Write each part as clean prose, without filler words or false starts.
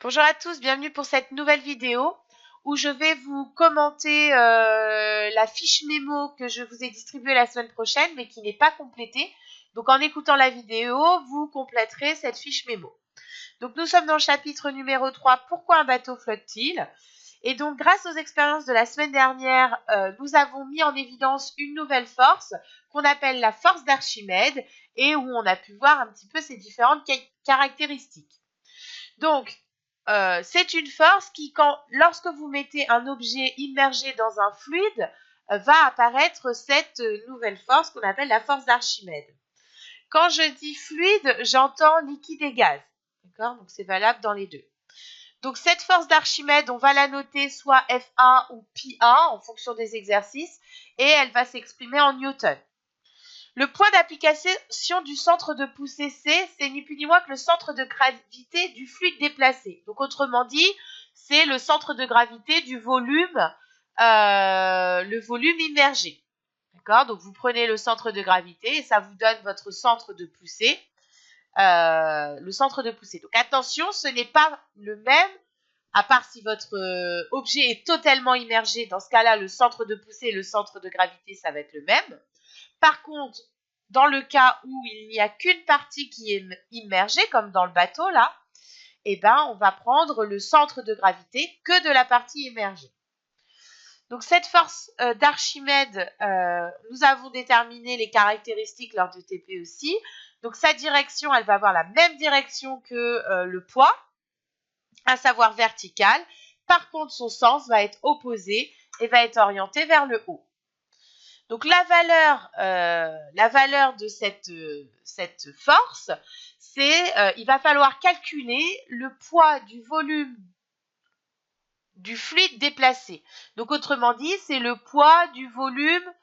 Bonjour à tous, bienvenue pour cette nouvelle vidéo où je vais vous commenter la fiche mémo que je vous ai distribuée la semaine prochaine mais qui n'est pas complétée. Donc en écoutant la vidéo, vous compléterez cette fiche mémo. Donc nous sommes dans le chapitre numéro 3, pourquoi un bateau flotte-t-il? Et donc grâce aux expériences de la semaine dernière, nous avons mis en évidence une nouvelle force qu'on appelle la force d'Archimède et où on a pu voir un petit peu ses différentes caractéristiques. Donc, c'est une force qui, lorsque vous mettez un objet immergé dans un fluide, va apparaître cette nouvelle force qu'on appelle la force d'Archimède. Quand je dis fluide, j'entends liquide et gaz. D'accord? Donc, c'est valable dans les deux. Donc, cette force d'Archimède, on va la noter soit FA ou PA en fonction des exercices et elle va s'exprimer en newton. Le point d'application du centre de poussée C, c'est ni plus ni moins que le centre de gravité du fluide déplacé. Donc, autrement dit, c'est le centre de gravité du volume, le volume immergé. D'accord? Donc, vous prenez le centre de gravité et ça vous donne votre centre de poussée. Le centre de poussée. Donc, attention, ce n'est pas le même, à part si votre objet est totalement immergé. Dans ce cas-là, le centre de poussée et le centre de gravité, ça va être le même. Par contre, dans le cas où il n'y a qu'une partie qui est immergée, comme dans le bateau là, eh ben, on va prendre le centre de gravité que de la partie immergée. Donc cette force d'Archimède, nous avons déterminé les caractéristiques lors du TP aussi. Donc sa direction, elle va avoir la même direction que le poids, à savoir verticale. Par contre, son sens va être opposé et va être orienté vers le haut. Donc la valeur de cette force, c'est il va falloir calculer le poids du volume du fluide déplacé. Donc autrement dit, c'est le poids du volume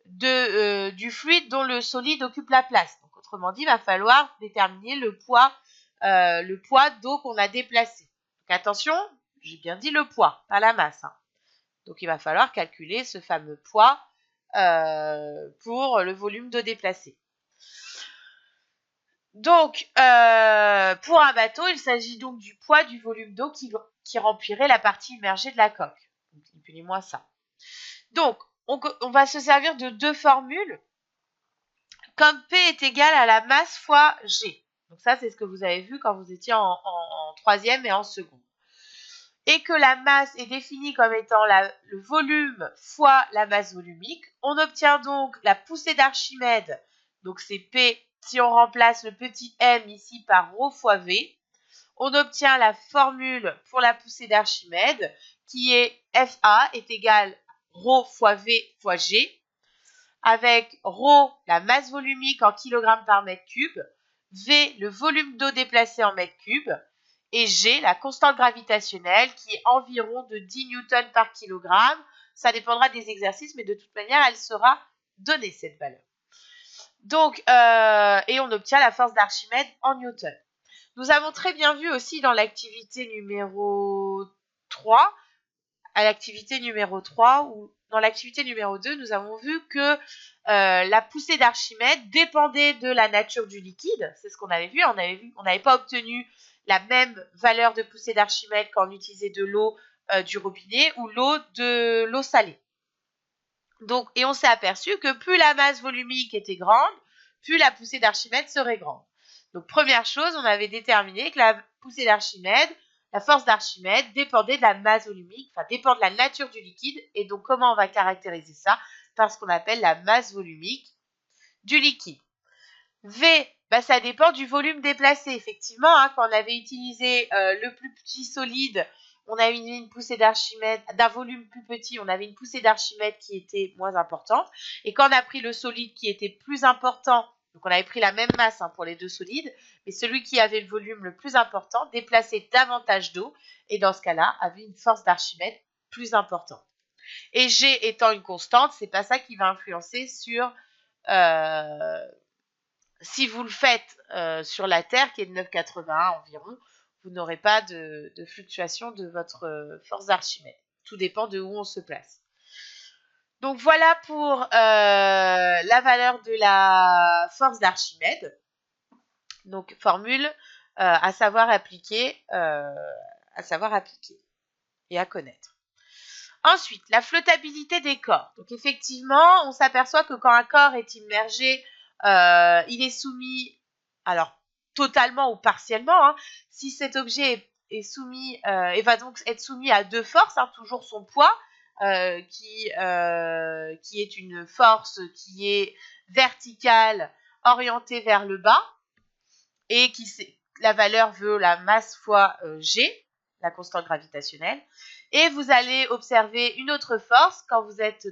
du fluide dont le solide occupe la place. Donc autrement dit, il va falloir déterminer le poids d'eau qu'on a déplacé. Donc attention, j'ai bien dit le poids, pas la masse. Hein. Donc il va falloir calculer ce fameux poids pour le volume d'eau déplacé. Donc, pour un bateau, il s'agit donc du poids du volume d'eau qui remplirait la partie immergée de la coque. Ni plus ni moins ça. Donc, on va se servir de deux formules. Comme P est égal à la masse fois G. Donc ça, c'est ce que vous avez vu quand vous étiez en troisième et en seconde. Et que la masse est définie comme étant le volume fois la masse volumique, on obtient donc la poussée d'Archimède, donc c'est P, si on remplace le petit m ici par ρ fois V, on obtient la formule pour la poussée d'Archimède qui est FA est égal ρ fois V fois G, avec ρ la masse volumique en kg par mètre cube, V le volume d'eau déplacé en mètre cube, et G, la constante gravitationnelle, qui est environ de 10 newtons par kilogramme. Ça dépendra des exercices, mais de toute manière, elle sera donnée, cette valeur. Donc, et on obtient la force d'Archimède en newton. Nous avons très bien vu aussi dans l'activité numéro 3, à l'activité numéro 3, ou dans l'activité numéro 2, nous avons vu que la poussée d'Archimède dépendait de la nature du liquide. C'est ce qu'on avait vu. On n'avait pas obtenu la même valeur de poussée d'Archimède quand on utilisait de l'eau du robinet ou de l'eau salée. Donc, et on s'est aperçu que plus la masse volumique était grande, plus la poussée d'Archimède serait grande. Donc, première chose, on avait déterminé que la poussée d'Archimède, la force d'Archimède dépendait de la masse volumique, enfin dépend de la nature du liquide. Et donc, comment on va caractériser ça? Par ce qu'on appelle la masse volumique du liquide. V, bah, ça dépend du volume déplacé. Effectivement, hein, quand on avait utilisé le plus petit solide, on a eu une poussée d'Archimède, d'un volume plus petit, on avait une poussée d'Archimède qui était moins importante. Et quand on a pris le solide qui était plus important, donc on avait pris la même masse hein, pour les deux solides, mais celui qui avait le volume le plus important déplaçait davantage d'eau et dans ce cas-là avait une force d'Archimède plus importante. Et G étant une constante, c'est pas ça qui va influencer sur si vous le faites sur la Terre, qui est de 9,81 environ, vous n'aurez pas de fluctuation de votre force d'Archimède. Tout dépend de où on se place. Donc voilà pour la valeur de la force d'Archimède. Donc formule à savoir appliquer à savoir appliquer et à connaître. Ensuite, la flottabilité des corps. Donc effectivement, on s'aperçoit que quand un corps est immergé, il est soumis, alors totalement ou partiellement, hein, si cet objet est soumis, et va donc être soumis à deux forces, hein, toujours son poids, qui est une force qui est verticale, orientée vers le bas, et la valeur veut la masse fois G, la constante gravitationnelle. Et vous allez observer une autre force quand vous êtes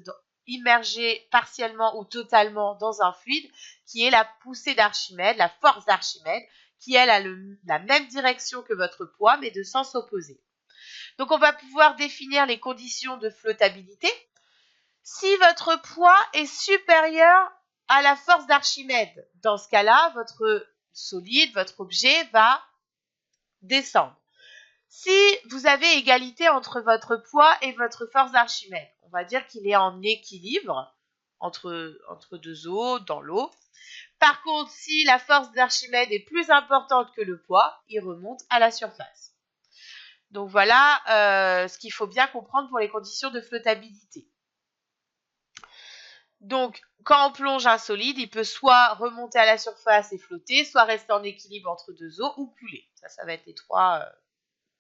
immergé partiellement ou totalement dans un fluide, qui est la poussée d'Archimède, la force d'Archimède, qui elle a la même direction que votre poids, mais de sens opposé. Donc on va pouvoir définir les conditions de flottabilité. Si votre poids est supérieur à la force d'Archimède, dans ce cas-là, votre solide, votre objet va descendre. Si vous avez égalité entre votre poids et votre force d'Archimède, on va dire qu'il est en équilibre entre deux eaux, dans l'eau. Par contre, si la force d'Archimède est plus importante que le poids, il remonte à la surface. Donc voilà ce qu'il faut bien comprendre pour les conditions de flottabilité. Donc, quand on plonge un solide, il peut soit remonter à la surface et flotter, soit rester en équilibre entre deux eaux ou couler. Ça va être les trois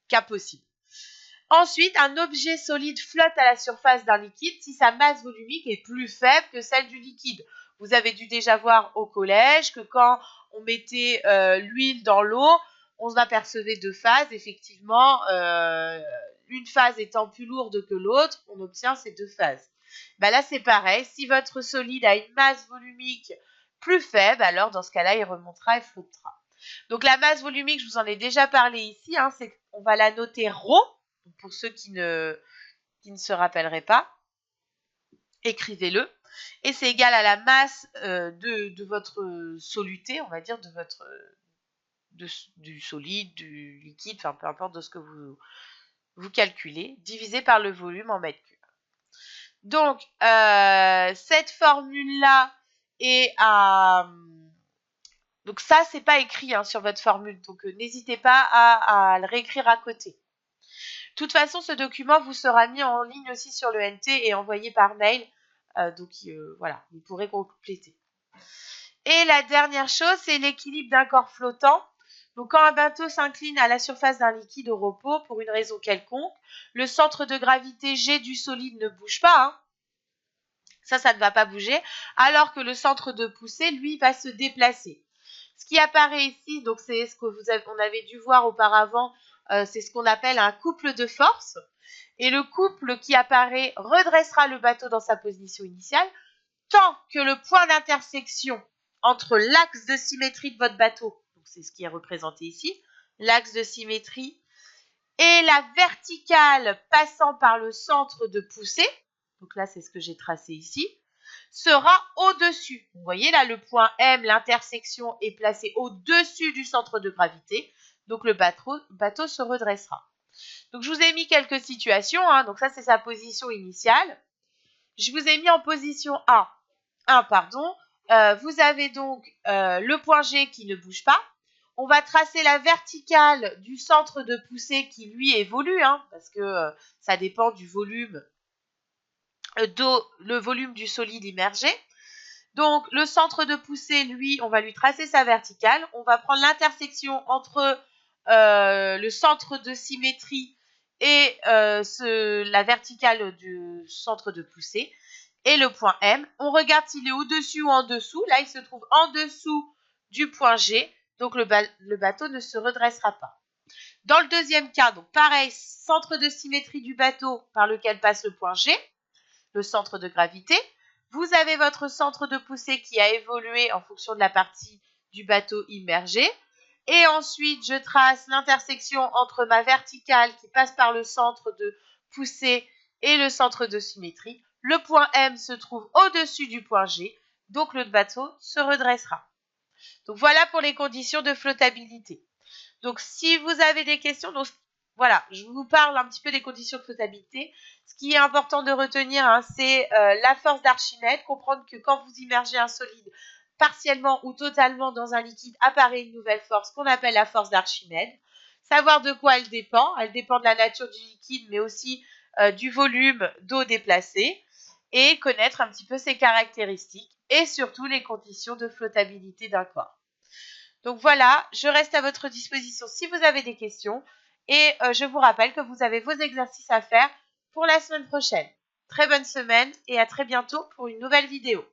cas possibles. Ensuite, un objet solide flotte à la surface d'un liquide si sa masse volumique est plus faible que celle du liquide. Vous avez dû déjà voir au collège que quand on mettait l'huile dans l'eau, on apercevait deux phases. Effectivement, une phase étant plus lourde que l'autre, on obtient ces deux phases. Ben là, c'est pareil. Si votre solide a une masse volumique plus faible, alors dans ce cas-là, il remontera et flottera. Donc la masse volumique, je vous en ai déjà parlé ici, hein, on va la noter ρ, pour ceux qui ne se rappelleraient pas. Écrivez-le. Et c'est égal à la masse de votre soluté, on va dire, du solide, du liquide, enfin peu importe de ce que vous calculez, divisé par le volume en mètres cubes. Donc, cette formule-là est à... Donc ça, c'est pas écrit hein, sur votre formule, donc n'hésitez pas à le réécrire à côté. De toute façon, ce document vous sera mis en ligne aussi sur le NT et envoyé par mail, donc voilà, vous pourrez compléter. Et la dernière chose, c'est l'équilibre d'un corps flottant. Donc quand un bateau s'incline à la surface d'un liquide au repos pour une raison quelconque, le centre de gravité G du solide ne bouge pas, hein. Ça ne va pas bouger, alors que le centre de poussée, lui, va se déplacer. Ce qui apparaît ici, donc c'est ce qu'on avait dû voir auparavant, c'est ce qu'on appelle un couple de force. Et le couple qui apparaît redressera le bateau dans sa position initiale, tant que le point d'intersection entre l'axe de symétrie de votre bateau, donc c'est ce qui est représenté ici, l'axe de symétrie, et la verticale passant par le centre de poussée, donc là c'est ce que j'ai tracé ici, sera au-dessus. Vous voyez là le point M, l'intersection est placée au-dessus du centre de gravité, donc le bateau se redressera. Donc je vous ai mis quelques situations, hein. Donc ça c'est sa position initiale. Je vous ai mis en position 1, pardon. Vous avez donc le point G qui ne bouge pas. On va tracer la verticale du centre de poussée qui lui évolue, hein, parce que ça dépend du volume le volume du solide immergé. Donc le centre de poussée, lui, on va lui tracer sa verticale. On va prendre l'intersection entre le centre de symétrie et la verticale du centre de poussée et le point M. On regarde s'il est au-dessus ou en dessous. Là, il se trouve en dessous du point G, donc le bateau ne se redressera pas. Dans le deuxième cas, donc pareil, centre de symétrie du bateau par lequel passe le point G, le centre de gravité. Vous avez votre centre de poussée qui a évolué en fonction de la partie du bateau immergé. Et ensuite, je trace l'intersection entre ma verticale qui passe par le centre de poussée et le centre de symétrie. Le point M se trouve au-dessus du point G, donc le bateau se redressera. Donc voilà pour les conditions de flottabilité. Donc si vous avez des questions, donc voilà, je vous parle un petit peu des conditions de flottabilité. Ce qui est important de retenir, hein, c'est la force d'Archimède, comprendre que quand vous immergez un solide partiellement ou totalement dans un liquide, apparaît une nouvelle force qu'on appelle la force d'Archimède. savoir de quoi elle dépend. Elle dépend de la nature du liquide, mais aussi du volume d'eau déplacée, et connaître un petit peu ses caractéristiques et surtout les conditions de flottabilité d'un corps. Donc voilà, je reste à votre disposition si vous avez des questions, et je vous rappelle que vous avez vos exercices à faire pour la semaine prochaine. Très bonne semaine et à très bientôt pour une nouvelle vidéo.